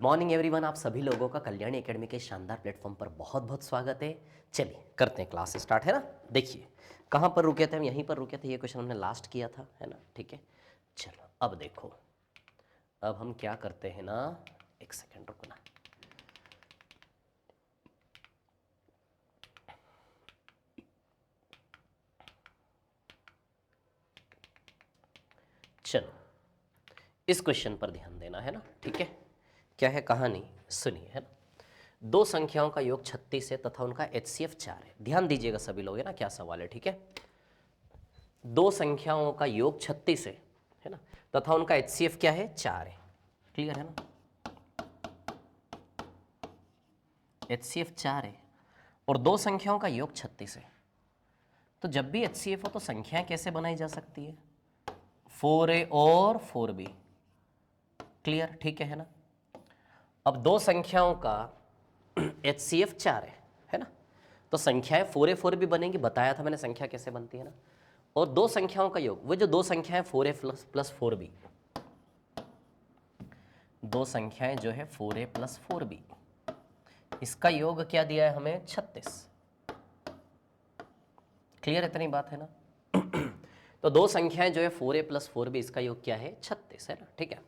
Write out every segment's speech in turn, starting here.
Morning everyone, आप सभी लोगों का कल्याणी एकेडमी के शानदार प्लेटफॉर्म पर बहुत बहुत स्वागत है। चलिए करते हैं, क्लास स्टार्ट है ना। देखिए कहाँ पर रुके थे हम, यहीं पर रुके थे। ये क्वेश्चन हमने लास्ट किया था, है ना। ठीक है, चलो अब देखो, अब हम क्या करते हैं ना, एक सेकेंड रुकना। चलो इस क्वेश्चन पर ध्यान देना है ना। ठीक है, क्या है कहानी, सुनिए, है ना। दो संख्याओं का योग 36 है तथा उनका HCF 4 है। ध्यान दीजिएगा सभी लोग, है ना, क्या सवाल है। ठीक है, दो संख्याओं का योग 36 है ना, तथा उनका HCF क्या है, 4 है। क्लियर है ना, HCF 4 है और दो संख्याओं का योग 36 है। तो जब भी HCF हो तो संख्याएं कैसे बनाई जा सकती है, 4A और 4B। क्लियर, ठीक है ना। अब दो संख्याओं का HCF 4 है ना, तो संख्याएं 4A 4B बनेंगी। बताया था मैंने संख्या कैसे बनती है ना। और दो संख्याओं का योग, वो जो दो संख्याएं 4A प्लस 4B, दो संख्याएं जो है 4A प्लस 4B, इसका योग क्या दिया है हमें, 36। क्लियर, इतनी बात है ना। तो दो संख्याएं जो है 4A प्लस 4B, इसका योग क्या है, 36 है ना। ठीक है,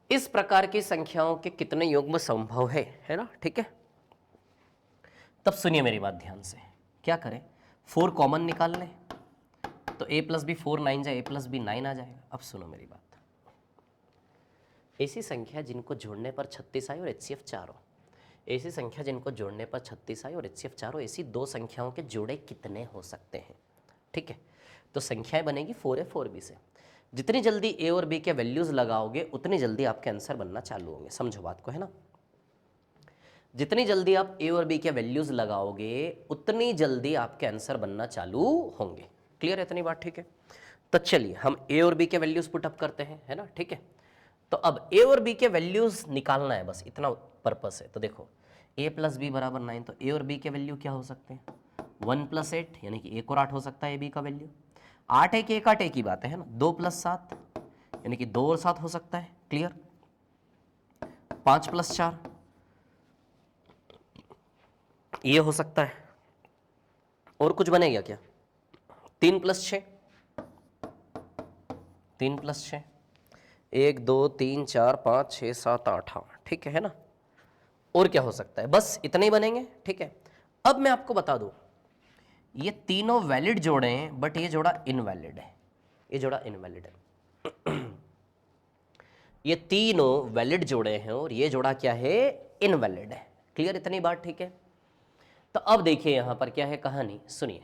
इस प्रकार की संख्याओं के कितने युग्म संभव है ना। ठीक है, तब सुनिए मेरी बात ध्यान से। क्या करें, 4 कॉमन निकाल लें तो A प्लस बी 4 9 जाए, A प्लस बी 9 आ जाएगा। अब सुनो मेरी बात, ऐसी संख्या जिनको जोड़ने पर 36 आए और HCF 4 हो, ऐसी संख्या जिनको जोड़ने पर 36 आए और HCF 4 हो, ऐसी दो संख्याओं के जोड़े कितने हो सकते हैं। ठीक है, तो संख्याएं बनेगी 4A 4B से। जितनी जल्दी A और B के वैल्यूज लगाओगे उतनी जल्दी आपके आंसर बनना चालू होंगे। समझो बात को, है ना। जितनी जल्दी आप A और B के वैल्यूज लगाओगे उतनी जल्दी आपके आंसर बनना चालू होंगे। क्लियर है इतनी बात, ठीक है। तो चलिए हम A और B के वैल्यूज पुट अप करते हैं, है ना। ठीक है, तो अब A और B के वैल्यूज निकालना है, बस इतना पर्पस है। तो देखो A प्लस बी बराबर 9, तो A और B के वैल्यू क्या हो सकते हैं, 1 प्लस 8, यानी कि 1 और 8 हो सकता है A B का वैल्यू। 8 1 1 8 एक ही बात है ना। 2 प्लस 7 यानी कि 2 और 7 हो सकता है। क्लियर, 5 प्लस 4 ये हो सकता है। और कुछ बनेगा क्या, 3 प्लस 6, 3 प्लस 6, 1 2 3 4 5 6 7 8, हाँ ठीक है ना। और क्या हो सकता है, बस इतने ही बनेंगे। ठीक है, अब मैं आपको बता दूं, ये तीनों वैलिड जोड़े हैं बट ये जोड़ा इनवैलिड है, ये जोड़ा इनवैलिड है। ये तीनों वैलिड जोड़े हैं और ये जोड़ा क्या है, इनवैलिड है। क्लियर इतनी बात, ठीक है। तो अब देखिए यहां पर क्या है कहानी, सुनिए।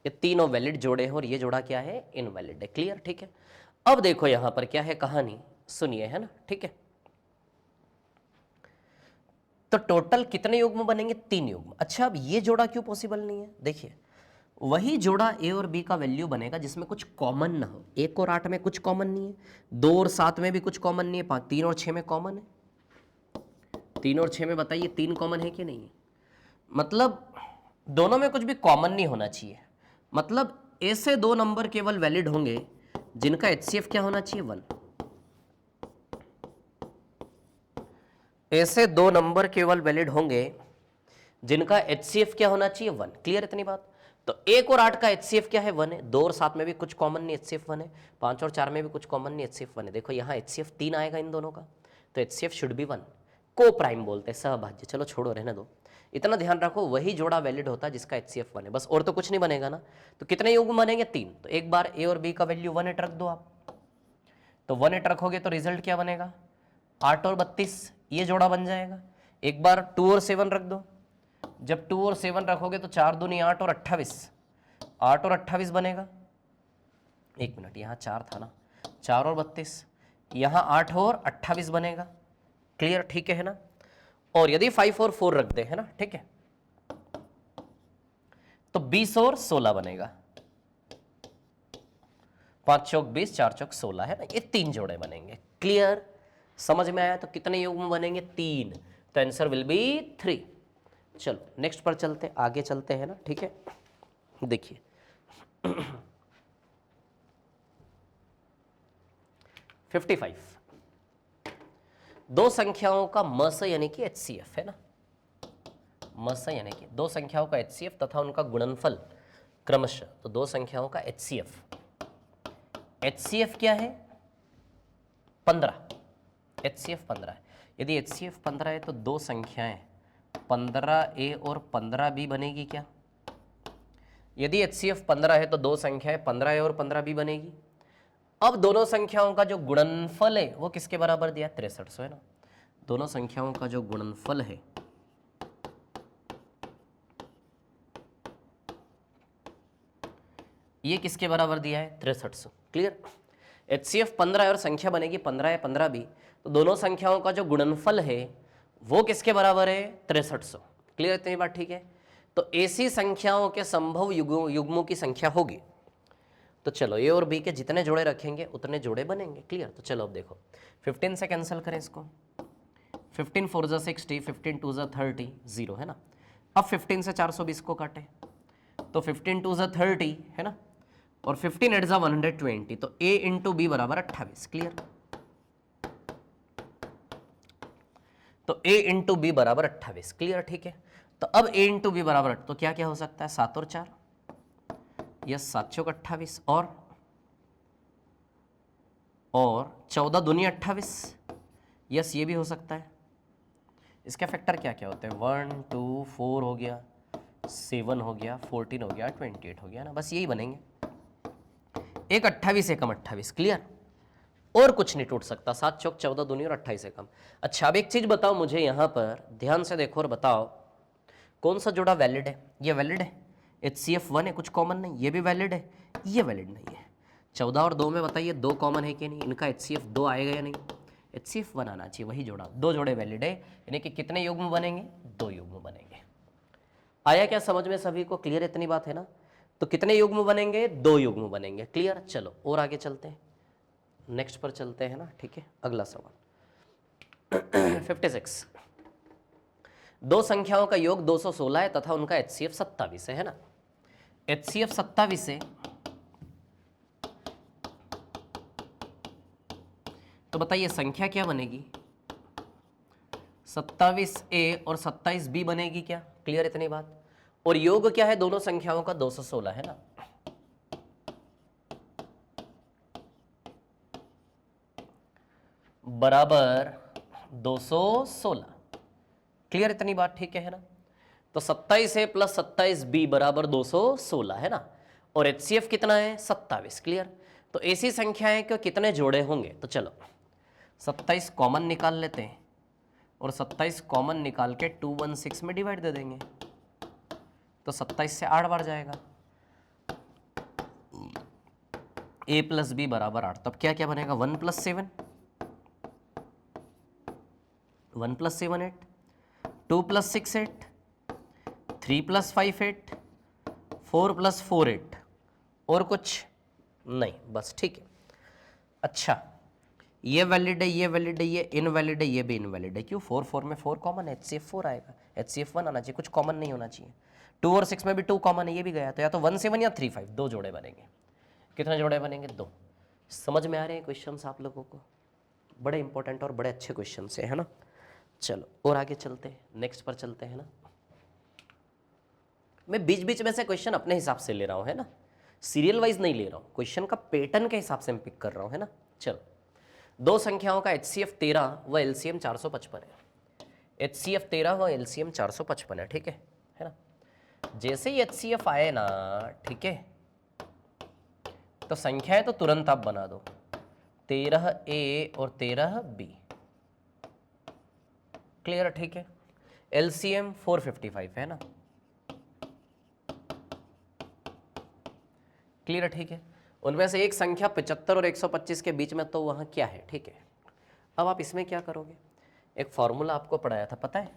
ये तीनों वैलिड जोड़े हैं और ये जोड़ा क्या है, इनवैलिड है। क्लियर, ठीक है। अब देखो यहां पर क्या है कहानी, सुनिए, है ना। ठीक है, तो टोटल कितने युग्म बनेंगे, 3 युग्म। अच्छा, अब ये जोड़ा क्यों पॉसिबल नहीं है, देखिए वही जोड़ा A और B का वैल्यू बनेगा जिसमें कुछ कॉमन ना हो। 1 और 8 में कुछ कॉमन नहीं है, 2 और 7 में भी कुछ कॉमन नहीं है, 3 और 6 में कॉमन है। 3 और 6 में बताइए 3 कॉमन है कि नहीं है। मतलब दोनों में कुछ भी कॉमन नहीं होना चाहिए। मतलब ऐसे दो नंबर केवल वैलिड होंगे जिनका HCF क्या होना चाहिए, 1। ऐसे दो नंबर केवल वैलिड होंगे जिनका HCF क्या होना चाहिए, 1। क्लियर इतनी बात। तो 1 और 8 का HCF क्या है, 1 है। 2 और 7 में भी कुछ कॉमन नहीं, HCF 1 है। 5 और 4 में भी कुछ कॉमन नहीं, HCF 1 है। देखो यहाँ HCF 3 आएगा इन दोनों का, तो HCF शुड बी 1। को प्राइम बोलते हैं, सहभाज्य। चलो छोड़ो, रहने दो। इतना ध्यान रखो, वही जोड़ा वैलिड होता है जिसका HCF 1 है, बस। और तो कुछ नहीं बनेगा ना। तो कितने युग्म बनेंगे, 3। तो एक बार A और B का वैल्यू 1 8 रख दो आप, तो 1 8 रखोगे तो रिजल्ट क्या बनेगा, 8 और 32, ये जोड़ा बन जाएगा। एक बार 2 और 7 रख दो, जब 2 और 7 रखोगे तो 4 दूनी 8 और 28, 8 और 28 बनेगा। एक मिनट, यहाँ 4 था ना, 4 और 32, यहाँ 8 और 28 बनेगा। क्लियर, ठीक है ना। और यदि 5 और 4 रख दे, है ना, ठीक है, तो 20 और 16 बनेगा। 5 चौक 20, 4 चौक 16, है ना। ये 3 जोड़े बनेंगे। क्लियर, समझ में आया। तो कितने युग्म बनेंगे, 3। तो आंसर विल बी 3। चलो नेक्स्ट पर चलते, आगे चलते हैं ना। ठीक है, देखिए 55। दो संख्याओं का मस यानी कि HCF है ना, मस यानी कि दो संख्याओं का HCF तथा उनका गुणनफल क्रमशः, तो दो संख्याओं का HCF, HCF क्या है 15, HCF 15 है। यदि HCF 15 है तो दो संख्याएं 15A और 15B बनेगी क्या? यदि HCF 15 है तो दो संख्याएं 15A और 15B बनेगी। अब दोनों संख्याओं का जो गुणनफल है वो किसके बराबर दिया? 6300 है ना। दोनों संख्याओं का जो गुणनफल है ये किसके बराबर दिया है? 6300। क्लियर? HCF 15 है और संख्या बनेगी 15 है 15B, तो दोनों संख्याओं का जो गुणनफल है वो किसके बराबर है? 6300। क्लियर? इतनी बात ठीक है। तो ऐसी संख्याओं के संभव युग्मों की संख्या होगी। तो चलो ए और बी के जितने जोड़े रखेंगे उतने जोड़े बनेंगे। क्लियर? तो चलो अब देखो 15 से कैंसिल करें इसको, 15 4 ज़ा 60, 15 2 ज़ा 30, 0 है ना। अब 15 से 420 को काटे तो 15 2 ज़ा 30 है ना, और 15 8 ज़ा 120, तो a इंटू बी बराबर 28। क्लियर? तो a इंटू बी बराबर 28। क्लियर? ठीक है। तो अब a इंटू बी बराबर तो क्या क्या हो सकता है? 7 और 4, यस 7 चौक 28, और 14 दूनी 28, यस ये भी हो सकता है। इसके फैक्टर क्या क्या होते हैं? 1 2 4 हो गया, 7 हो गया, 14 हो गया, 28 हो गया ना, बस यही बनेंगे। एक 28 एकम 28। क्लियर? और कुछ नहीं टूट सकता। 7 चौक 14 दूनी और 28 एकम। अच्छा अब एक चीज बताओ मुझे, यहां पर ध्यान से देखो और बताओ कौन सा जोड़ा वैलिड है? ये वैलिड है। HCF 1 है, कुछ कॉमन नहीं। ये भी वैलिड है, ये वैलिड नहीं है। 14 और 2 में बताइए 2 कॉमन है कि नहीं? इनका HCF 2 आएगा या नहीं? HCF 1 आना चाहिए, वही जोड़ा। दो जोड़े वैलिड है, यानी कि कितने युग्म बनेंगे? 2 युग्म बनेंगे। आया क्या समझ में सभी को? क्लियर? इतनी बात है ना। तो कितने युग्म बनेंगे? 2 युग्म बनेंगे। क्लियर? चलो और आगे चलते हैं, नेक्स्ट पर चलते हैं ना। ठीक है, अगला सवाल 56। दो संख्याओं का योग 216 है तथा उनका HCF 27 है ना। HCF 27 है तो बताइए संख्या क्या बनेगी? 27A और 27B बनेगी क्या? क्लियर? इतनी बात। और योग क्या है दोनों संख्याओं का? 216 है ना। बराबर 216। क्लियर? इतनी बात ठीक है ना। तो 27A प्लस 27B बराबर 216 है ना, और HCF कितना है? 27। क्लियर? तो ऐसी संख्याएं के कितने जोड़े होंगे? तो चलो 27 कॉमन निकाल लेते हैं, और 27 कॉमन निकाल के 216 में डिवाइड दे देंगे, तो 27 से 8 बार जाएगा। A प्लस बी बराबर 8। तब क्या क्या बनेगा? 1 plus 7, 1 plus 7 8, 2 plus 6 8, 3 plus 5 8, 4 plus 4 8, और कुछ नहीं, बस। ठीक है। अच्छा ये वैलिड है, ये वैलिड है, ये इनवैलिड है, ये भी इनवैलिड है। क्यों? 4 4 में 4 कॉमन है, HCF 4 आएगा, HCF 1 आना चाहिए, कुछ कॉमन नहीं होना चाहिए। 2 और 6 में भी 2 कॉमन है, ये भी गया। तो या तो 1 7 या 3 5, 2 जोड़े बनेंगे। कितने जोड़े बनेंगे? 2। समझ में आ रहे हैं क्वेश्चंस आप लोगों को? बड़े इंपॉर्टेंट और बड़े अच्छे क्वेश्चन है ना। चलो और आगे चलते हैं, नेक्स्ट पर चलते हैं ना। मैं बीच बीच में से क्वेश्चन अपने हिसाब से ले रहा हूँ है ना, सीरियल वाइज नहीं ले रहा हूँ, क्वेश्चन का पैटर्न के हिसाब से मैं पिक कर रहा हूँ है ना। चलो दो संख्याओं का HCF 13 व LCM 455 है। HCF 13 व LCM 455 है, ठीक है ना। जैसे ही HCF आए ना, ठीक है, तो संख्याएं तो तुरंत आप बना दो, 13A और 13B। क्लियर? ठीक है। LCM 455 है ना। क्लियर? ठीक है। उनमें से एक संख्या 75 और 125 के बीच में, तो वहाँ क्या है? ठीक है। अब आप इसमें क्या करोगे? एक फॉर्मूला आपको पढ़ाया था, पता है?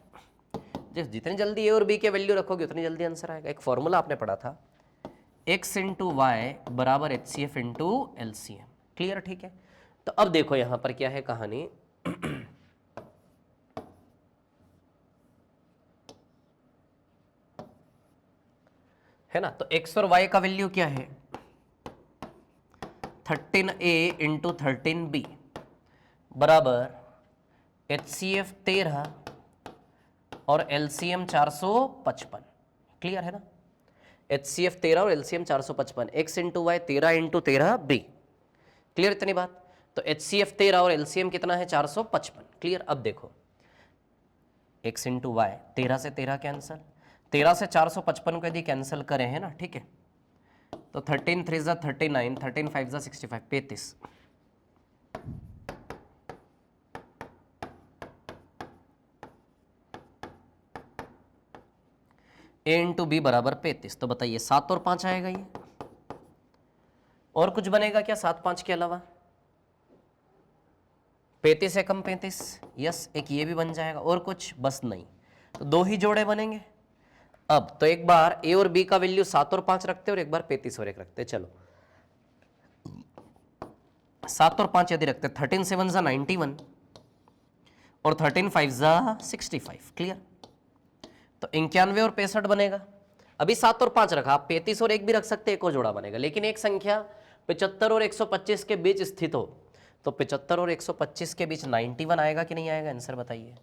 जितनी जल्दी ए और बी के वैल्यू रखोगे उतनी जल्दी आंसर आएगा। एक फॉर्मूला आपने पढ़ा था, x इंटू वाई बराबर HCF इंटू LCM। क्लियर? ठीक है। तो अब देखो यहाँ पर क्या है कहानी। है ना। तो x और y का वैल्यू क्या है? 13A इंटू 13B बराबर HCF 13 और LCM 455, क्लियर है ना। HCF 13 और LCM 455, x into Y 13 into 13 b, clear इतनी बात। तो HCF 13 और LCM कितना है 455, क्लियर। अब देखो x इंटू वाई 13 से 13 कैंसल, 13 से 455 को यदि कैंसिल करें है ना, ठीक है, तो 13 3 जा 39, 13 5 जा 65, 35। a इंटू बी बराबर 35, तो बताइए 7 और 5 आएगा ये, और कुछ बनेगा क्या 7 5 के अलावा? 35 से कम 35, यस, एक ये भी बन जाएगा, और कुछ बस नहीं, तो दो ही जोड़े बनेंगे। अब तो एक बार a और b का वैल्यू 7 और 5 रखते हैं और एक बार 35 और 1 रखते हैं। चलो 7 और 5 यदि रखते हैं, 13 7 जा 91 और 13 5 जा 65, क्लियर। तो 91 और 65 बनेगा। अभी 7 और 5 रखा, आप 35 और 1 भी रख सकते हैं, एक और जोड़ा बनेगा। लेकिन एक संख्या 75 और 125 के बीच स्थित हो तो 75 और 125 के बीच 91 आएगा कि नहीं आएगा? आंसर बताइए।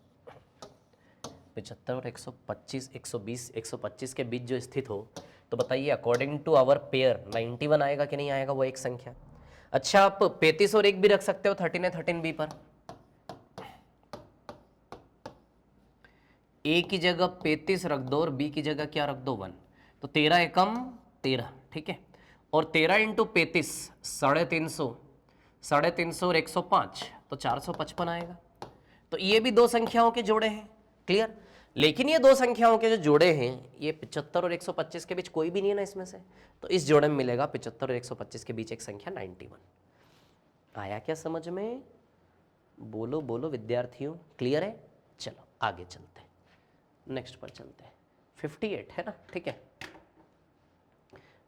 75 और 125, 120, 125 के बीच जो स्थित हो तो बताइए अकॉर्डिंग टू आवर पेयर 91 आएगा कि नहीं आएगा वो एक संख्या। अच्छा, आप 35 और 1 भी रख सकते हो 13 13 बी पर। ए की जगह 35 रख दो और बी की जगह क्या रख दो 1, तो 13 एकम 13, ठीक है। और 13 इंटू 35 350, 350 और 105 तो 455 आएगा। तो ये भी दो संख्याओं के जोड़े हैं, क्लियर। लेकिन ये दो संख्याओं के जो जोड़े हैं ये 75 और 125 के बीच कोई भी नहीं है ना इसमें से, तो इस जोड़े में मिलेगा 75 और 125 के बीच एक संख्या 91। आया क्या समझ में? बोलो बोलो विद्यार्थियों, क्लियर है? चलो आगे चलते हैं, नेक्स्ट पर चलते हैं। 58 है ना, ठीक है।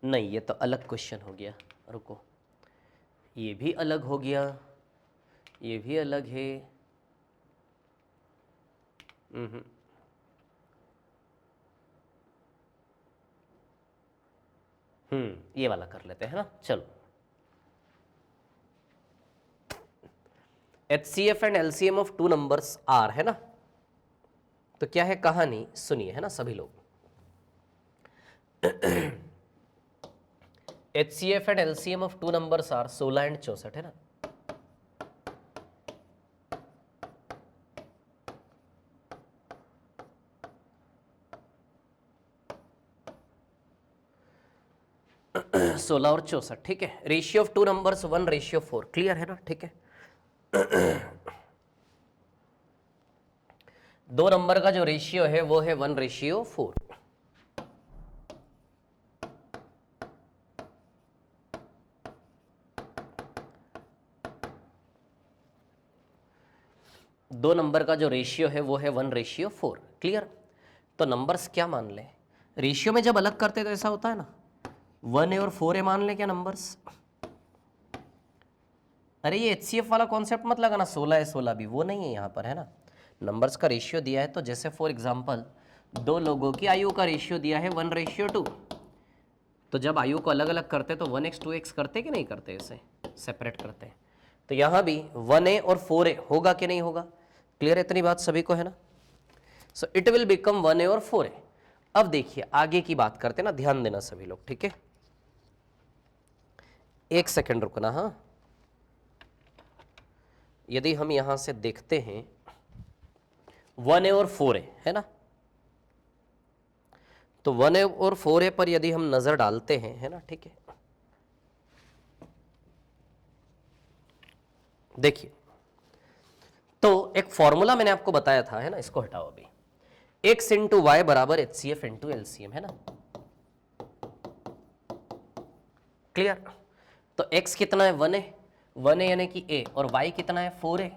नहीं, ये तो अलग क्वेश्चन हो गया, रुको, ये भी अलग हो गया, ये भी अलग है। ये वाला कर लेते हैं ना, चलो। HCF and LCM of two numbers are, है ना। तो क्या है कहानी, सुनिए, है ना सभी लोग। HCF and LCM of two numbers are 16 and 64, है ना। सोलह और 64, ठीक है। Ratio of two numbers 1:4, clear है ना, ठीक है। दो नंबर का जो रेशियो है वो है 1:4। दो नंबर का जो रेशियो है वो है 1:4, क्लियर। तो नंबर्स क्या मान ले, रेशियो में जब अलग करते तो ऐसा होता है ना, 1A और 4A मान ले क्या नंबर्स। अरे ये HCF वाला कॉन्सेप्ट मत लगाना 16 है 16 भी, वो नहीं है यहाँ पर, है ना। नंबर्स का रेशियो दिया है तो जैसे फॉर एग्जांपल दो लोगों की आयु का रेशियो दिया है 1:2, तो जब आयु को अलग अलग करते तो 1x 2x करते कि नहीं करते, इसे सेपरेट करते हैं। तो यहाँ भी 1A और 4A होगा कि नहीं होगा, क्लियर है इतनी बात सभी को, है ना। So it will become 1A और 4A। अब देखिए आगे की बात करते ना, ध्यान देना सभी लोग, ठीक है। एक सेकंड रुकना, हाँ। यदि हम यहां से देखते हैं 1A और 4A, है ना, तो 1A और 4A पर यदि हम नजर डालते हैं, है ना, ठीक है। देखिए तो एक फॉर्मूला मैंने आपको बताया था, है ना, इसको हटाओ अभी। x इंटू वाई बराबर HCF इंटू LCM, है ना, क्लियर। तो x कितना है 1A यानी कि a, और y कितना है 4A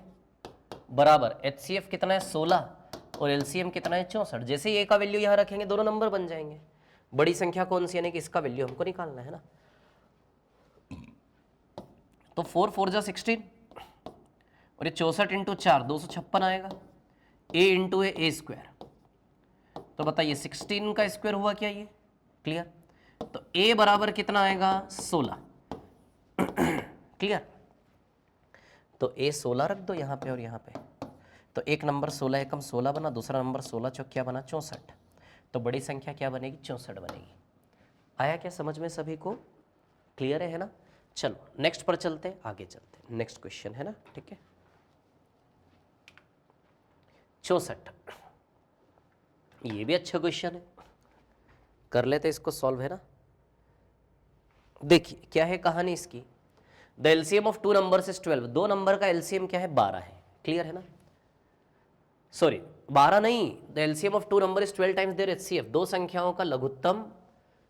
बराबर HCF कितना है 16 और LCM कितना है 64। जैसे ही a का वैल्यू यहां रखेंगे दोनों नंबर बन जाएंगे। बड़ी संख्या कौन सी, यानी कि इसका वैल्यू हमको निकालना है ना। तो 4 4 जा 16 और ये 64 इंटू 4 256 आएगा। a इंटू ए स्क्वायर, तो बताइए 16 का स्क्वायर हुआ क्या ये, क्लियर। तो a बराबर कितना आएगा 16, क्लियर। तो a 16 रख दो यहाँ पे और यहाँ पे, तो एक नंबर 16 एकम 16 बना, दूसरा नंबर 16 चौकिया बना 64, तो बड़ी संख्या क्या बनेगी? 64 बनेगी। आया क्या समझ में सभी को? क्लियर है ना? चलो नेक्स्ट पर चलते हैं, आगे चलते हैं, नेक्स्ट क्वेश्चन है ना, ठीक है। 64, ये भी अच्छा क्वेश्चन है, कर लेते इसको सॉल्व, है ना। देखिए क्या है कहानी इसकी। The LCM of two numbers is 12, दो नंबर का एलसीएम क्या है? 12 है। क्लियर है ना? सॉरी 12 नहीं, the LCM of two number is 12 times their HCF, दो संख्याओं का लघुत्तम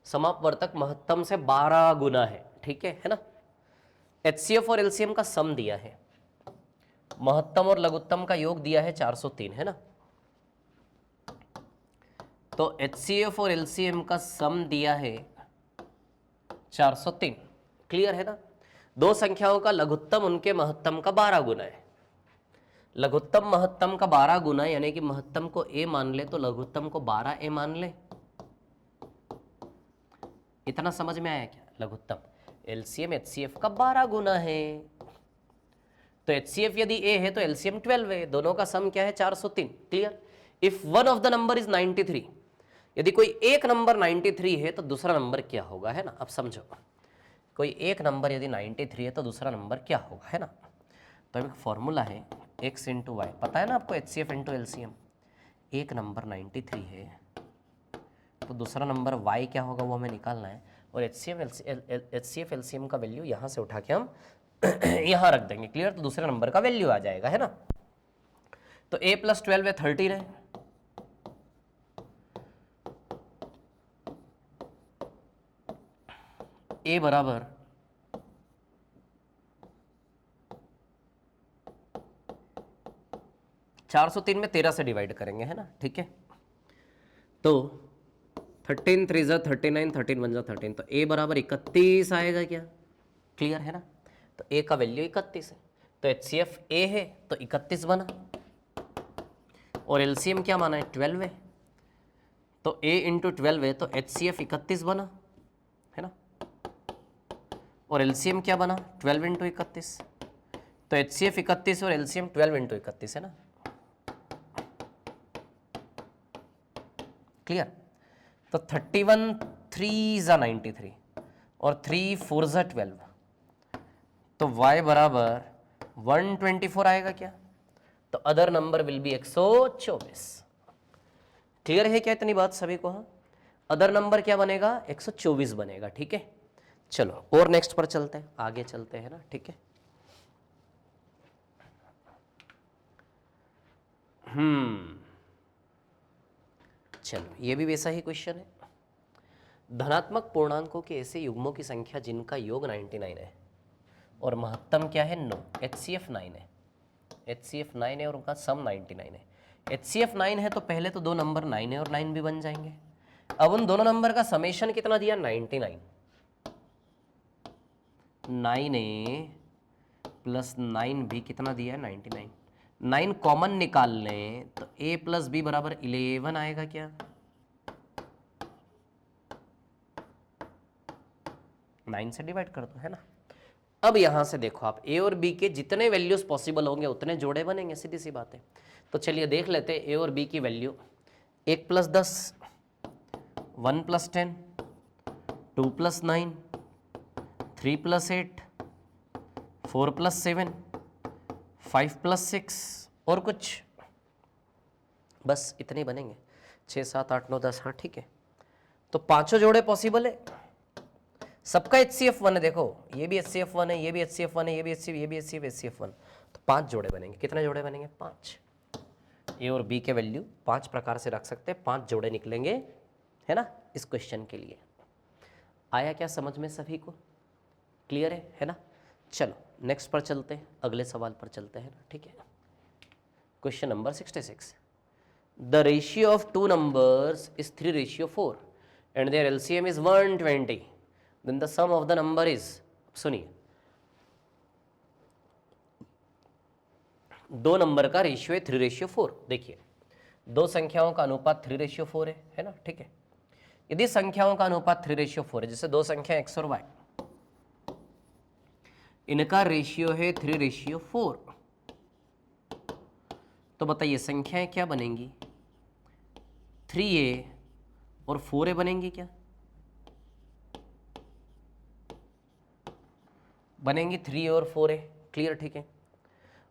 समापवर्तक महत्तम से 12 गुना है। ठीक है ना। एचसीएफ और एलसीएम का सम दिया है, महत्तम और लघुत्तम का योग दिया है 403, है ना। तो एचसीएफ और एलसीएम का सम दिया है 403। क्लियर है ना। दो संख्याओं का लघुत्तम उनके महत्तम का 12 गुना है। लघुत्तम महत्तम का 12 गुना, यानी कि महत्तम को a मान ले तो लघुत्तम को 12a मान ले। इतना समझ में आया क्या? लघुत्तम एलसीएम एचसीएफ का 12 गुना है, तो एचसीएफ यदि a है तो एलसीएम 12 है, दोनों का सम क्या है? 403। Clear. If one of the number is 93, यदि कोई एक नंबर 93 है तो दूसरा नंबर क्या होगा, है ना। अब समझो, कोई एक नंबर यदि 93 है तो दूसरा नंबर क्या होगा, है ना। तो एक फॉर्मूला है x इंटू वाई, पता है ना आपको, एचसीएफ इंटू एलसीएम। एक नंबर 93 है तो दूसरा नंबर y क्या होगा वो हमें निकालना है, और एचसीएफ एलसीएम का वैल्यू यहाँ से उठा के हम यहाँ रख देंगे। क्लियर। तो दूसरे नंबर का वैल्यू आ जाएगा, है ना। तो a प्लस 12 है 13 है, a बराबर 403 में 13 से डिवाइड करेंगे, है ना। ठीक है। तो 13 3 जा 39, 13 1 जा 13, तो a बराबर 31 आएगा क्या? क्लियर है ना। तो a का वैल्यू 31 है, तो एचसीएफ a है तो 31 बना, और एलसीएम क्या माना है? 12 है, तो a इंटू 12 है तो एचसीएफ 31 बना, है ना। और एलसीएम क्या बना? 12 इंटू 31, तो एचसीएफ 31 और एलसीएम 12 इंटू 31, है ना। क्लियर। तो 31 3 जा 93 और 3 4 जा 12, तो y बराबर 124 आएगा क्या? तो other number will be 124। Clear है क्या इतनी बात सभी को? हाँ, अदर नंबर क्या बनेगा? 124 बनेगा। ठीक है। चलो और नेक्स्ट पर चलते हैं, आगे चलते हैं ना। ठीक है। चलो ये भी वैसा ही क्वेश्चन है। धनात्मक पूर्णांकों के ऐसे युग्मों की संख्या जिनका योग 99 है और महत्तम क्या है? 9। एचसीएफ 9 है, एचसीएफ 9 है और उनका सम 99 है। एचसीएफ 9 है तो पहले तो दो नंबर 9 है और 9 भी बन जाएंगे। अब उन दोनों नंबर का समेशन कितना दिया? 99। 9a प्लस 9b कितना दिया है? 99। 9 कॉमन निकाल लें तो a प्लस बी बराबर 11 आएगा क्या? 9 से डिवाइड कर दो, है ना। अब यहां से देखो आप, a और b के जितने वैल्यूज पॉसिबल होंगे उतने जोड़े बनेंगे, सीधी सी बात है। तो चलिए देख लेते हैं a और b की value. 1 plus 10, 1 plus 10, 2 plus 9, 3 plus 8, 4 plus 7, 5 plus 6 और कुछ, बस इतने बनेंगे। 6 7 8 9 10। हाँ ठीक है। तो पांचों जोड़े पॉसिबल है, सबका HCF 1 है। देखो ये भी HCF 1 है, ये भी HCF 1 है, ये भी HCF 1, तो 5 जोड़े बनेंगे। कितने जोड़े बनेंगे? 5। ए और बी के वैल्यू 5 प्रकार से रख सकते हैं, 5 जोड़े निकलेंगे, है ना, इस क्वेश्चन के लिए। आया क्या समझ में सभी को? क्लियर है ना। चलो नेक्स्ट पर चलते हैं, अगले सवाल पर चलते हैं ना। ठीक है। Question number 66। The ratio of two numbers is 3:4 and their LCM is 120, then the sum of the number is, सुनिए, दो नंबर का रेशियो है 3:4। देखिए दो संख्याओं का अनुपात 3:4 है ना। ठीक है। यदि संख्याओं का अनुपात 3:4 है, जैसे दो संख्या x और y, इनका रेशियो है 3:4, तो बताइए संख्याएं क्या बनेंगी, 3a और 4a बनेंगी क्या? बनेंगी 3a और 4a, क्लियर, ठीक है।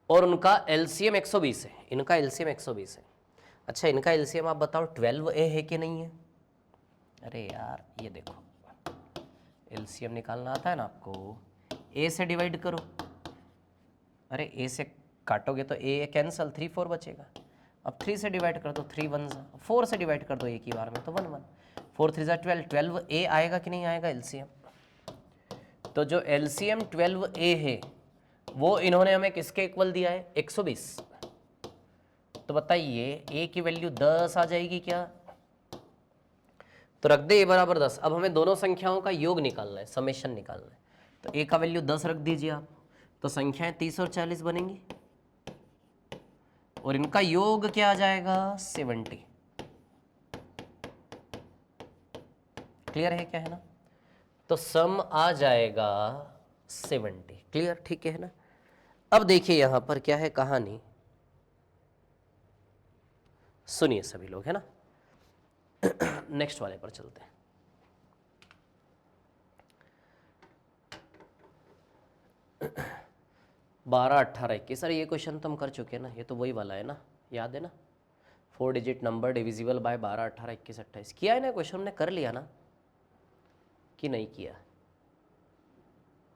और उनका एलसीएम 120 है, इनका एलसीएम 120 है। अच्छा इनका एलसीएम आप बताओ 12a है कि नहीं है? अरे यार ये देखो एलसीएम निकालना आता है ना आपको, a से डिवाइड करो, अरे a से काटोगे तो a कैंसल, 3 4 बचेगा। अब 3 से डिवाइड कर दो, 3 1 4 से डिवाइड कर दो एक ही बार में तो 1 1, 4 3 12, 12a आएगा कि नहीं आएगा एलसीएम? तो जो एलसीएम 12a है वो इन्होंने हमें किसके इक्वल दिया है, 120। तो बताइए a की वैल्यू 10 आ जाएगी क्या? तो रख दे a बराबर 10। अब हमें दोनों संख्याओं का योग निकालना है, समेशन निकालना है। तो a का वैल्यू 10 रख दीजिए आप, तो संख्याएं 30 और 40 बनेंगी और इनका योग क्या आ जाएगा, 70। क्लियर है क्या, है ना? तो सम आ जाएगा 70, क्लियर, ठीक है ना? अब देखिए यहां पर क्या है कहानी, सुनिए सभी लोग, है ना? नेक्स्ट वाले पर चलते हैं। बारह 18 21, सर ये क्वेश्चन तो हम कर चुके हैं ना, ये तो वही वाला है ना, याद है ना? 4 डिजिट नंबर डिविजिबल बाय 12 18 21 28, किया है ना क्वेश्चन, हमने कर लिया ना कि नहीं किया?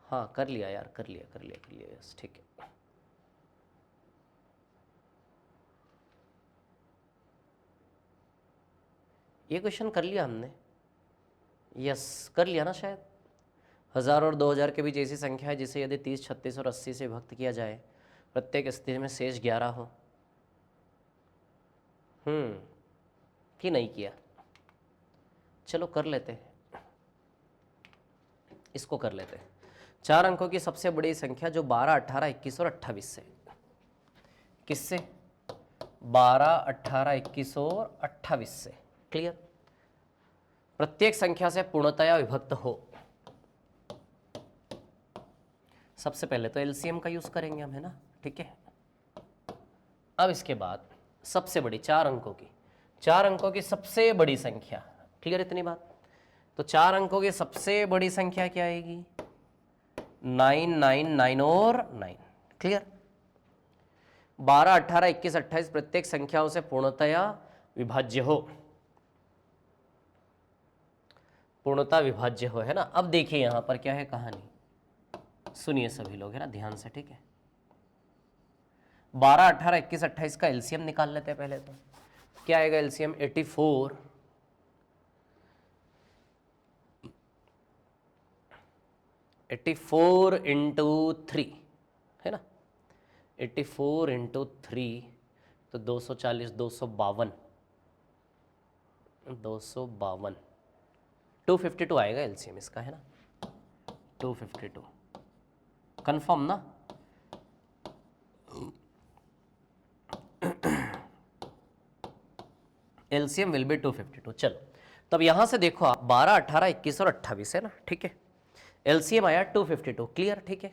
हाँ कर लिया यार, कर लिया, यस ठीक है। ये क्वेश्चन कर लिया हमने, यस कर लिया ना शायद। 1000 और 2000 के बीच ऐसी संख्या है जिसे यदि 30 36 और 80 से विभक्त किया जाए, प्रत्येक स्थिति में शेष 11 हो। कि नहीं किया? चलो कर लेते हैं, इसको कर लेते हैं। 4 अंकों की सबसे बड़ी संख्या जो 12 18 21 और 28 से, किससे? 12 18 21 और 28 से, क्लियर। प्रत्येक संख्या से पूर्णतया विभक्त हो। सबसे पहले तो एलसीएम का यूज करेंगे हम, है ना, ठीक है। अब इसके बाद सबसे बड़ी 4 अंकों की सबसे बड़ी संख्या, क्लियर इतनी बात? तो 4 अंकों की सबसे बड़ी संख्या क्या आएगी, 9 9 9 और 9, क्लियर। 12 18 21 28 प्रत्येक संख्याओं से पूर्णतया विभाज्य हो, पूर्णता विभाज्य हो, है ना। अब देखिए यहां पर क्या है कहानी, सुनिए सभी लोग, है ना, ध्यान से, ठीक है। 12 18 21 28 का एलसीएम निकाल लेते हैं पहले। तो क्या आएगा एलसीएम, 84 इंटू 3, है ना, 84 इंटू 3 तो 240 252 252 आएगा एलसीएम इसका, है ना, 252, कंफर्म ना? LCM will be 252। चलो तब यहां से देखो आप 12 18 21 और 28 है ना, ठीक है। एलसीएम आया 252, क्लियर, ठीक है।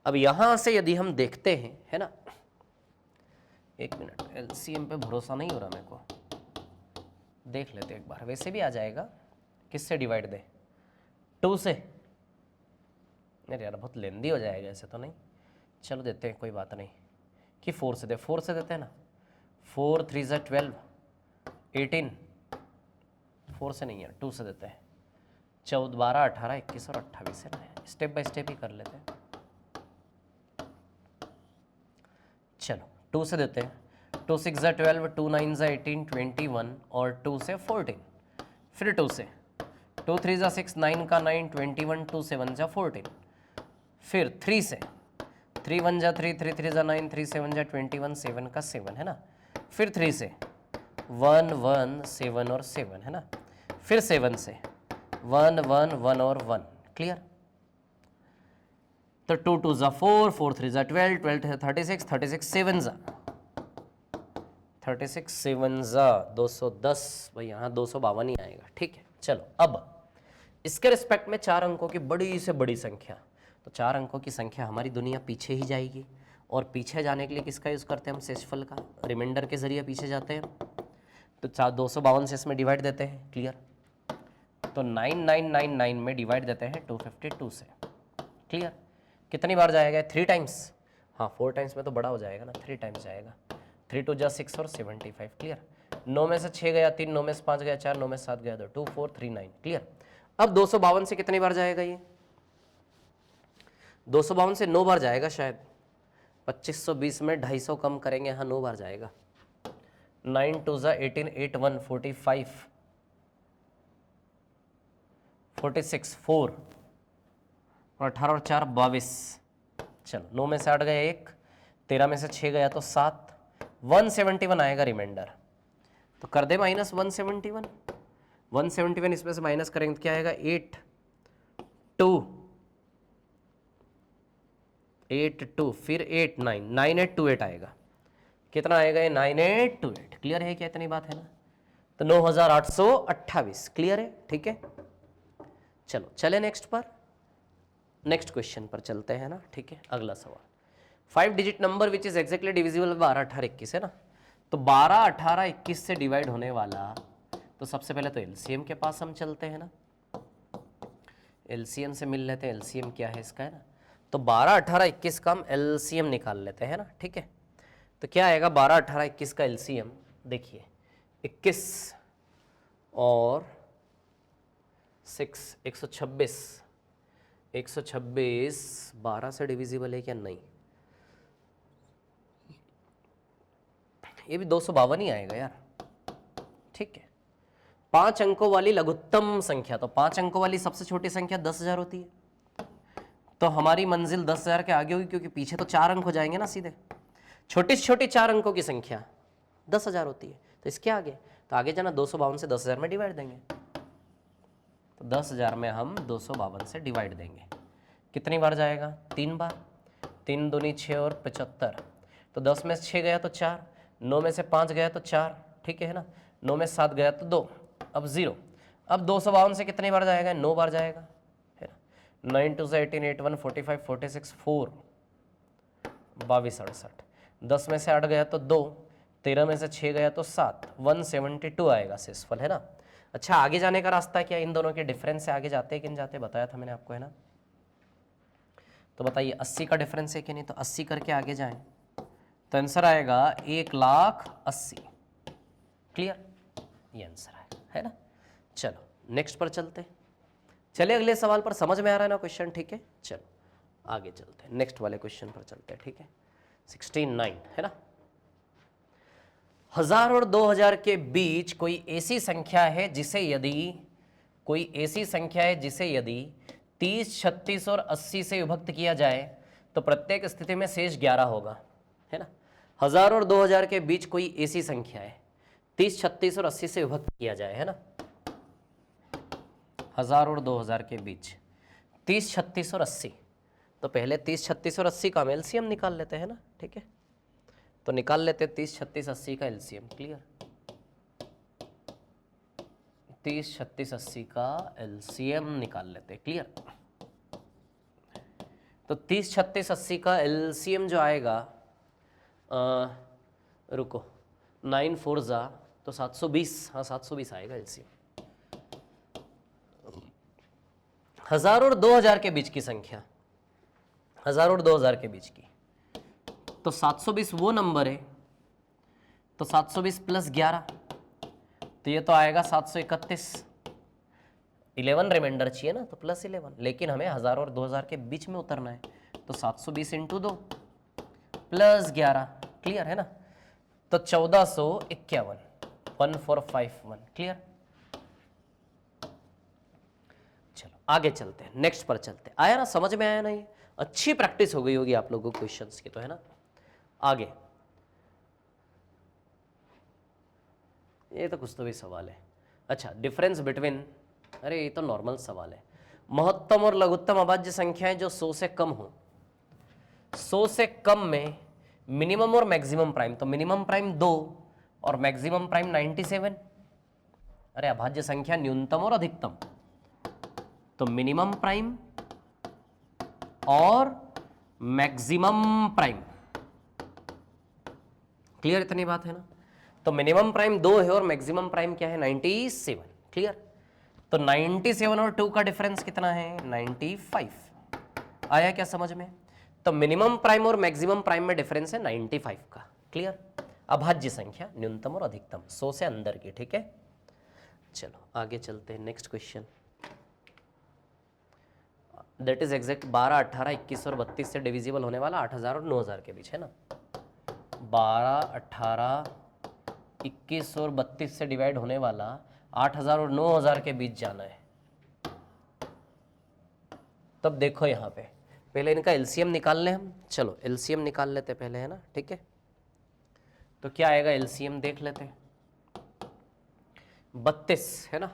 अब यहां से यदि हम देखते हैं, है ना, एक मिनट, एलसीएम पे भरोसा नहीं हो रहा मेरे को, देख लेते एक बार, वैसे भी आ जाएगा। किससे डिवाइड दे, 2 से? अरे यार बहुत लेंदी हो जाएगा ऐसे तो नहीं, चलो देते हैं, कोई बात नहीं, कि 4 से दे, 4 से देते हैं ना, 4 3 12 18, 4 से नहीं है, 2 से देते हैं, 14 12 18 21 और 28 है ना, स्टेप बाय स्टेप ही कर लेते हैं। चलो 2 से देते हैं, 2 6 12 2 9 18 21 और 2 से 14, फिर 2 से, 2 3 6 9 का 9 21 2 7 14, फिर 3 से, 3 1 3 3 3 9 3 7 21 7 का 7, है ना, फिर 3 से 1 1 7 और 7, है ना, फिर 7 से 1 1 1 और 1, क्लियर। तो 2 2 4 4 3 12 12 36 36 7 36 7 210, भाई यहाँ 252 ही आएगा, ठीक है। चलो अब इसके रिस्पेक्ट में 4 अंकों की बड़ी से बड़ी संख्या, तो 4 अंकों की संख्या हमारी दुनिया पीछे ही जाएगी और पीछे जाने के लिए किसका यूज़ करते हैं हम, शेषफल का, रिमाइंडर के जरिए पीछे जाते हैं। तो 252 से इसमें डिवाइड देते हैं, क्लियर। तो 9999 में डिवाइड देते हैं 252 से, क्लियर। कितनी बार जाएगा, 3 टाइम्स, हाँ 4 टाइम्स में तो बड़ा हो जाएगा ना, 3 टाइम्स जाएगा। 3 2 जा 6 और 75, क्लियर। 9 में से 6 गया 3, 9 में से 5 गया 4, 9 में से 7 गया 2, 2 4 3 9, क्लियर। अब 252 से कितनी बार जाएगा ये, 252 से 9 बार जाएगा शायद। 2520 में 250 कम करेंगे, हाँ 9 बार जाएगा। 9 2 जा 18, 8 1 45, 46 4 और 18 और 4 22। चलो 9 में से 8 गया 1, 13 में से 6 गया तो 7, 171 आएगा रिमाइंडर। तो कर दे माइनस 171, 171 इसमें से माइनस करेंगे तो क्या आएगा, 8 2 फिर 8 9 9828 आएगा। कितना आएगा ये, 9828, क्लियर है क्या, इतनी बात है ना। तो 9828, क्लियर है, ठीक है। चलो चले नेक्स्ट पर, नेक्स्ट क्वेश्चन पर चलते हैं ना, ठीक है। अगला सवाल, 5 digit number which is exactly divisible 12 18 21 है ना। तो 12 18 21 से डिवाइड होने वाला, तो सबसे पहले तो एलसीएम के पास हम चलते हैं ना, एलसीएम से मिल लेते हैं, एलसीएम क्या है इसका, है ना। तो 12 18 21 का हम एलसीएम निकाल लेते हैं ना, ठीक है। तो क्या आएगा 12 18 21 का एलसीएम, देखिए 21 और 6 126, 126 12 से डिविजिबल है क्या, नहीं, ये भी 252 ही आएगा यार, ठीक है। 5 अंकों वाली लघुत्तम संख्या, तो 5 अंकों वाली सबसे छोटी संख्या 10,000 होती है। तो हमारी मंजिल 10,000 के आगे होगी, क्योंकि पीछे तो 4 अंक हो जाएंगे ना सीधे। छोटी से छोटी 4 अंकों की संख्या 10,000 होती है, तो इसके आगे, तो आगे जाना 252 से 10,000 में डिवाइड देंगे। तो 10,000 में हम 252 से डिवाइड देंगे, कितनी बार जाएगा, 3 बार। 3 दूनी 6 और 75, तो 10 में से 6 गया तो 4, 9 में से 5 गया तो 4, ठीक है ना। 9 में 7 गया तो 2, अब 0। अब 252 से कितनी बार जाएगा, 9 बार जाएगा, है ना। 9 2 से 18 8 1 45 46 4 22 68, 10 में से 8 गया तो 2, 13 में से 6 गया तो 7, 172 आएगा शेषफल, है ना। अच्छा आगे जाने का रास्ता क्या, इन दोनों के डिफरेंस से आगे जाते कि नहीं जाते, बताया था मैंने आपको, है ना। तो बताइए 80 का डिफरेंस है कि नहीं, तो 80 करके आगे जाएं तो आंसर आएगा 1,80,000, क्लियर, ये आंसर है ना। चलो नेक्स्ट पर चलते, चले अगले सवाल पर, समझ में आ रहा है ना क्वेश्चन, ठीक है। चलो आगे चलते हैं, नेक्स्ट वाले क्वेश्चन पर चलते हैं, ठीक है। 69 है ना। 1000 और 2000 के बीच कोई ऐसी संख्या है जिसे यदि 30 36 और 80 से विभक्त किया जाए तो प्रत्येक स्थिति में शेष 11 होगा, है ना। 1000 और 2000 के बीच कोई ऐसी संख्या है, 30 36 और 80 से विभक्त किया जाए, है ना। 1000 और 2000 के बीच 30 36 और 80, तो पहले 30 36 और 80 का हम एलसीएम निकाल लेते हैं ना, ठीक है। तो निकाल लेते हैं 30 36 80 का एलसीएम, क्लियर। 30 36 80 का एलसीएम निकाल लेते हैं, क्लियर। तो 30 36 80 का एलसीएम जो आएगा, रुको 9 4 जा तो 720, हाँ 720 आएगा एलसीएम। 1000 और 2000 के बीच की संख्या, 1000 और 2000 के बीच की, तो 720 वो नंबर है, तो 720 प्लस 11, तो ये तो आएगा 731। 11 रिमाइंडर चाहिए ना, तो प्लस 11, लेकिन हमें 1000 और 2000 के बीच में उतरना है, तो 720 इंटू 2 प्लस 11, क्लियर है ना। तो 1451, 1451, क्लियर। चलो आगे चलते हैं, नेक्स्ट पर चलते हैं। आया ना, समझ में आया ना, ये अच्छी प्रैक्टिस हो गई होगी आप लोगों को क्वेश्चंस की, तो है ना। आगे ये तो कुछ तो भी सवाल है। अच्छा, डिफरेंस बिटवीन, अरे ये तो नॉर्मल सवाल है। महत्तम और लघुत्तम अभाज्य संख्याएं जो 100 से कम हो, 100 से कम में मिनिमम और मैक्सिमम प्राइम, तो मिनिमम प्राइम 2 और मैक्सिमम प्राइम 97। अरे अभाज्य संख्या न्यूनतम और अधिकतम, तो मिनिमम प्राइम और मैक्सिमम प्राइम, क्लियर इतनी बात है ना। तो मिनिमम प्राइम 2 है और मैक्सिमम प्राइम क्या है 97। क्लियर। तो 97 और 2 का डिफरेंस कितना है 95। आया क्या समझ में। तो मिनिमम प्राइम और मैक्सिमम प्राइम में डिफरेंस है 95 का। क्लियर। अभाज्य संख्या न्यूनतम और अधिकतम 100 से अंदर की। ठीक है, चलो आगे चलते हैं। Next question that is exact 12, 18, 21 और 32 से डिविजिबल होने वाला 8000 और 9000 के बीच है ना। 12, 18, 21 और 32 से डिवाइड होने वाला 8000 और 9000 के बीच जाना है। तब देखो यहाँ पे पहले इनका एलसीएम निकाल लें हम। चलो एलसीएम निकाल लेते पहले है ना। ठीक है, तो क्या आएगा एलसीएम देख लेते हैं। 32 है ना,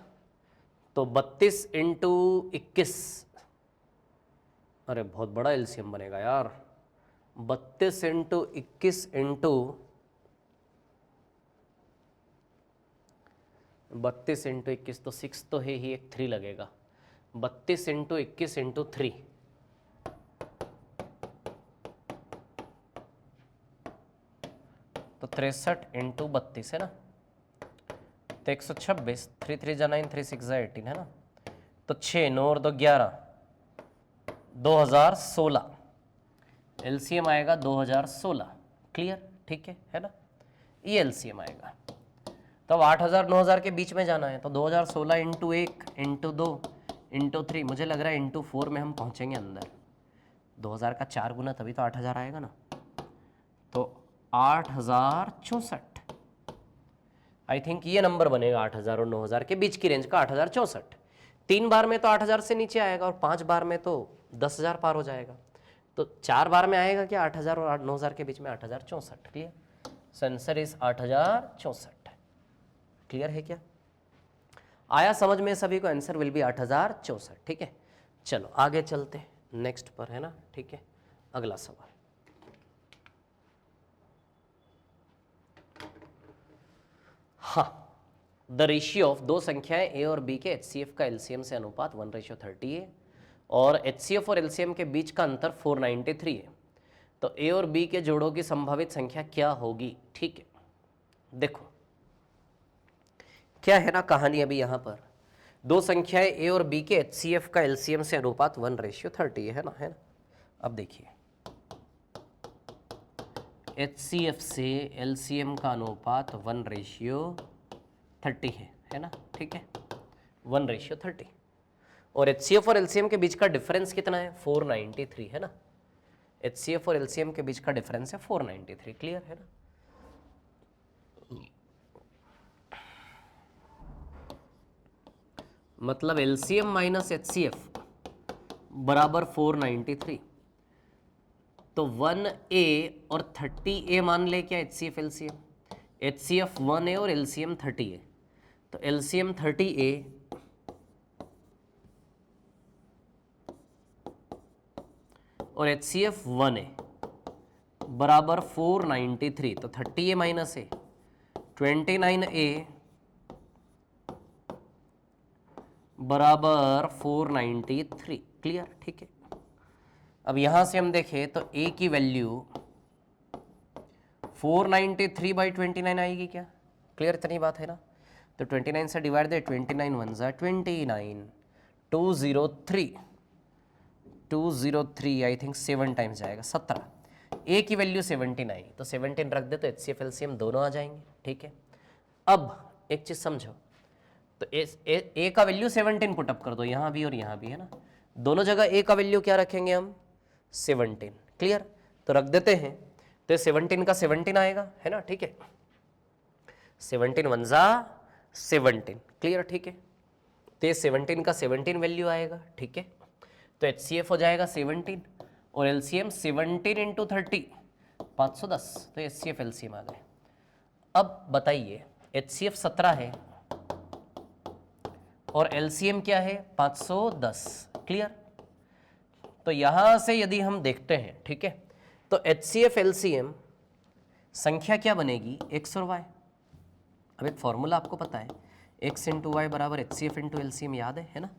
तो 32 इंटू 21, अरे बहुत बड़ा एलसीएम बनेगा यार। 32 इंटू 21 इंटू 32 इंटू 21 तो 6 तो है ही, एक 3 लगेगा। 32 इंटू 21 इंटू 3 तो 63 इंटू 32 है ना, तो 126। 3 3 जा 9, 3 6 जा 18 है ना। तो 6 9 और 2 11, 2016 एलसीएम आएगा 2016। क्लियर, ठीक है ना। ये एलसीएम आएगा। तो अब 8000 9000 के बीच में जाना है, तो 2016 इंटू 1 इंटू 2 इंटू 3, मुझे लग रहा है इंटू 4 में हम पहुंचेंगे अंदर। 2000 का 4 गुना तभी तो 8000 आएगा ना। तो 8064 आई थिंक ये नंबर बनेगा 8000 और 9000 के बीच की रेंज का 8064। 3 बार में तो 8000 से नीचे आएगा और 5 बार में तो 10000 पार हो जाएगा। तो 4 बार में आएगा क्या 8000 और 9000 के बीच में 8064। Clear, so answer is 8064। Clear है क्या, आया समझ में सभी को। Answer will be 8064। ठीक है, चलो आगे चलते हैं नेक्स्ट पर है ना। ठीक है, अगला सवाल। हाँ, द रेशियो ऑफ दो संख्याएं ए और बी के एचसीएफ का एलसीएम से अनुपात 1:30 है और एचसीएफ और एलसीएम के बीच का अंतर 493 है। तो ए और बी के जोड़ों की संभावित संख्या क्या होगी। ठीक है, देखो क्या है ना कहानी। अभी यहाँ पर दो संख्याएं ए और बी के एचसीएफ का एलसीएम से अनुपात 1:30 है ना। अब देखिए एचसीएफ से एलसीएम का अनुपात 1:30 है ना। ठीक है, 1:30 और एचसीएफ और एलसीएम के बीच का डिफरेंस कितना है 493 है ना। एचसीएफ और एलसीएम के बीच का डिफरेंस है 493। क्लियर है ना। मतलब एलसीएम माइनस एचसीएफ बराबर 493। तो 1A और 30A मान ले क्या एचसीएफ एलसीएम। एचसीएफ 1A और एलसीएम 30A। तो एलसीएम 30A और एचसीएफ 1A बराबर 493। तो 30A माइनस ए 29A बराबर 493। क्लियर, ठीक है। अब यहां से हम देखें तो a की वैल्यू 493/29 आएगी क्या। क्लियर, इतनी बात है ना। तो 29 से डिवाइड दे 29 1 जा 29 203 आई थिंक 7 टाइम्स जाएगा 17। a की वैल्यू 79 तो 17 रख दे तो एचसीएफ एलसीएम दोनों आ जाएंगे। ठीक है, अब एक चीज समझो तो ए का वैल्यू 17 पुटअप कर दो यहाँ भी और यहाँ भी है ना। दोनों जगह ए का वैल्यू क्या रखेंगे हम 17। क्लियर, तो रख देते हैं तो 17 का 17 आएगा है ना। ठीक है, 17 1 जा 17। क्लियर, ठीक है। तो ये 17 का 17 वैल्यू आएगा। ठीक है, तो एचसीएफ हो जाएगा 17 और एलसीएम 17 इंटू 30 510। तो एचसीएफ एलसीएम आ गए। अब बताइए एचसीएफ 17 है और एलसीएम क्या है 510। क्लियर, तो यहां से यदि हम देखते हैं ठीक है तो एचसीएफ एलसीएम संख्या क्या बनेगी एक्स और वाई। अब एक फॉर्मूला आपको पता है एक्स इंटू वाई बराबर एचसीएफ इंटू एलसीएम, याद है ना।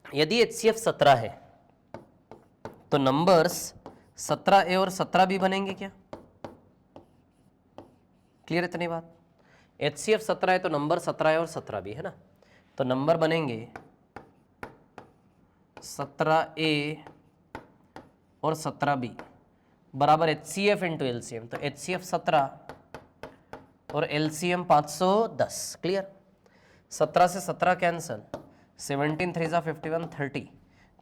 यदि एचसीएफ 17 है तो नंबर्स 17A और 17B बनेंगे क्या। क्लियर इतनी बात। HCF 17 है तो नंबर 17 है और 17 भी है ना, तो नंबर बनेंगे 17A और 17B बराबर HCF इंटू LCM, तो HCF 17 और LCM 510। क्लियर, 17 से 17 कैंसल, 17 3 51 30,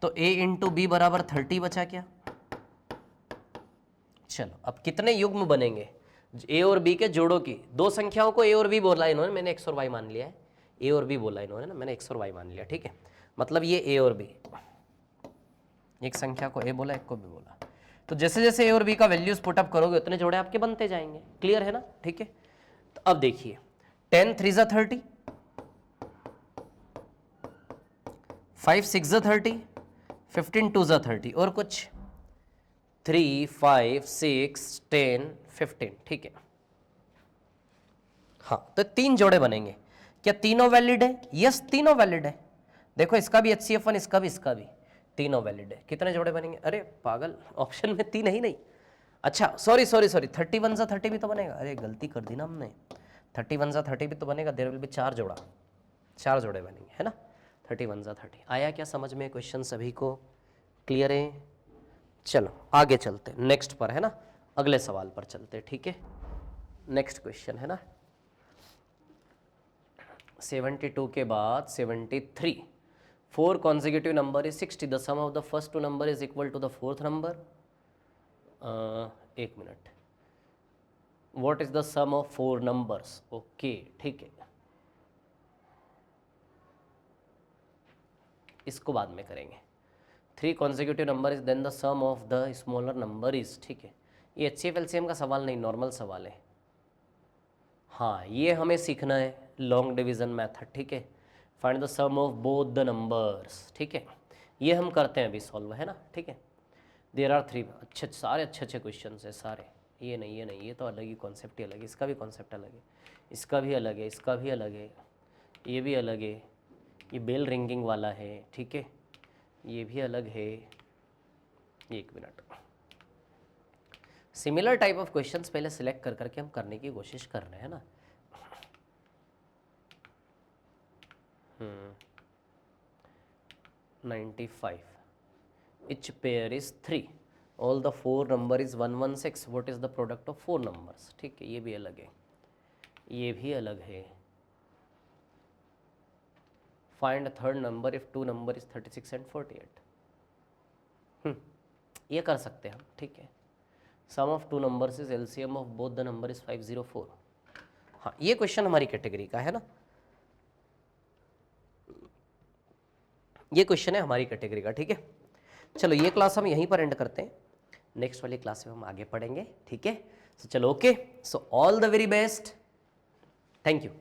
तो A इंटू बी बराबर 30 बचा क्या। चलो अब कितने युग्म बनेंगे A और B के जोड़ों की, दो संख्याओं को A और B बोला इन्होंने, मैंने X और Y मान लिया है, A और B बोला इन्होंने ना, मैंने X और Y मान लिया, ठीक है, मतलब ये A और B, एक संख्या को A बोला एक को B बोला, तो जैसे जैसे A और B का वैल्यूज पुटअप करोगे उतने जोड़े आपके बनते जाएंगे। क्लियर है ना, ठीक है। तो अब देखिए 10 3 30, 5 6 30, 15 2 30 और कुछ 3 5 6 10 15, ठीक है। हाँ तो तीन जोड़े बनेंगे, क्या तीनों वैलिड है? यस तीनों वैलिड है। देखो इसका भी HCF1, इसका भी तीनों वैलिड है। कितने जोड़े बनेंगे? अरे पागल, ऑप्शन में 3 है ही नहीं। अच्छा सॉरी 31 सा 30 भी तो बनेगा। अरे गलती कर दी ना हमने, 31 सा 30 भी तो बनेगा। देयर विल बी 4 जोड़े बनेंगे, है ना। 31 सा 30 आया क्या समझ में? क्वेश्चन सभी को क्लियर है? चलो आगे चलते नेक्स्ट पर, है ना, अगले सवाल पर चलते, ठीक है। नेक्स्ट क्वेश्चन है ना 72 के बाद 73, 4 consecutive number is 60, the sum of the first two number is equal to the fourth number। एक minute, what is the sum of 4 numbers? Okay ठीक है, इसको बाद में करेंगे। 3 consecutive number is then the sum of the smaller number is, ठीक है। ये HCF LCM का सवाल नहीं, नॉर्मल सवाल है। हाँ ये हमें सीखना है, लॉन्ग डिवीजन मेथड, ठीक है। Find the sum of both the numbers, ठीक है, ये हम करते हैं अभी सॉल्व, है ना, ठीक है। देयर आर 3, सारे अच्छे क्वेश्चन है सारे, ये नहीं ये तो अलग ही कॉन्सेप्ट ही अलग है, इसका भी कॉन्सेप्ट अलग है, इसका भी अलग है, इसका भी अलग है, ये भी अलग है, ये बेल रिंगिंग वाला है, ठीक है, ये भी अलग है। एक minute, similar type of questions पहले सिलेक्ट कर करके हम करने की कोशिश कर रहे हैं ना। 95, each pair is 3, all the 4 number is 116, what is the product of 4 numbers? ठीक है, ये भी अलग है, ये भी अलग है। Find third number if 2 number is 36 and 48। ये कर सकते हैं हम, ठीक है। Sum of 2 numbers is LCM of both the number is 504। हाँ ये क्वेश्चन हमारी कैटेगरी का है ना, ये क्वेश्चन है हमारी कैटेगरी का, ठीक है। चलो ये क्लास हम यहीं पर एंड करते हैं, नेक्स्ट वाली क्लास में हम आगे पढ़ेंगे, ठीक है। सो चलो okay, so all the very best, thank you.